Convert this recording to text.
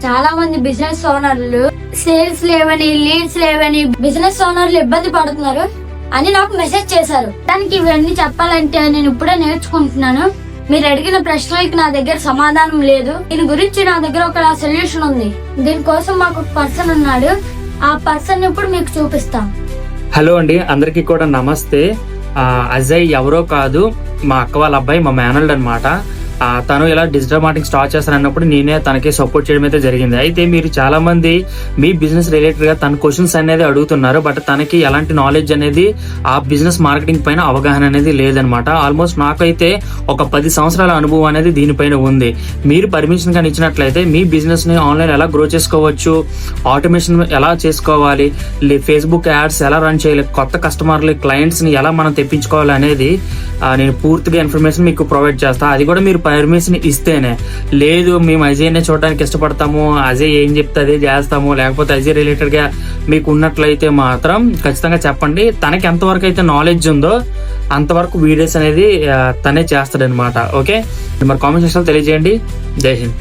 చాలా మంది బిజినెస్ ఓనర్లు సేల్స్ లేవని, లీడ్స్ లేవని బిజినెస్ ఓనర్లు ఇబ్బంది పడుతున్నారు అని నాకు మెసేజ్ చేశారు. దానికి ఇవన్నీ చెప్పాలంటే నేను ఇప్పుడే నేర్చుకుంటున్నాను. మీరు అడిగిన ప్రశ్నలకి నా దగ్గర సమాధానం లేదు. దీని గురించి నా దగ్గర ఒక సొల్యూషన్ ఉంది. దీనికోసం మాకు ఒక పర్సన్ ఉన్నాడు. ఆ పర్సన్ ఇప్పుడు మీకు చూపిస్తాం. హలో అండి, అందరికీ కూడా నమస్తే. అజయ్ ఎవరో కాదు, మా అక్క వాళ్ళ అబ్బాయి, మా మేనల్డ్ అనమాట. తను ఇలా డిజిటల్ మార్కెటింగ్ స్టార్ట్ చేస్తానన్నప్పుడు నేనే తనకి సపోర్ట్ చేయడం అయితే జరిగింది. అయితే మీరు చాలా మంది మీ బిజినెస్ రిలేటెడ్ గా తన క్వశ్చన్స్ అనేది అడుగుతున్నారు. బట్ తనకి ఎలాంటి నాలెడ్జ్ అనేది ఆ బిజినెస్ మార్కెటింగ్ పైన అవగాహన అనేది లేదనమాట. ఆల్మోస్ట్ నాకైతే ఒక 10 సంవత్సరాల అనుభవం అనేది దీనిపైన ఉంది. మీరు పర్మిషన్ కానీ ఇచ్చినట్లయితే మీ బిజినెస్ ని ఆన్లైన్ ఎలా గ్రో చేసుకోవచ్చు, ఆటోమేషన్ ఎలా చేసుకోవాలి, ఫేస్బుక్ యాడ్స్ ఎలా రన్ చేయాలి, కొత్త కస్టమర్లు క్లయింట్స్ ని ఎలా మనం తెప్పించుకోవాలి అనేది నేను పూర్తిగా ఇన్ఫర్మేషన్ మీకు ప్రొవైడ్ చేస్తాను. అది కూడా మీరు పర్మిషన్ ఇస్తేనే. లేదు మేము అజయ్నే చూడడానికి ఇష్టపడతాము, అజయ్ ఏం చెప్తే అదే చేస్తాము, లేకపోతే అజయ్ రిలేటెడ్ గా మీకు ఉన్నట్లయితే మాత్రం ఖచ్చితంగా చెప్పండి. తనకి ఎంతవరకు అయితే నాలెడ్జ్ ఉందో అంతవరకు వీడియోస్ అనేది తనే చేస్తాడనమాట. ఓకే, మరి కామెంట్ సెక్షన్ తెలియజేయండి. జై హింద్.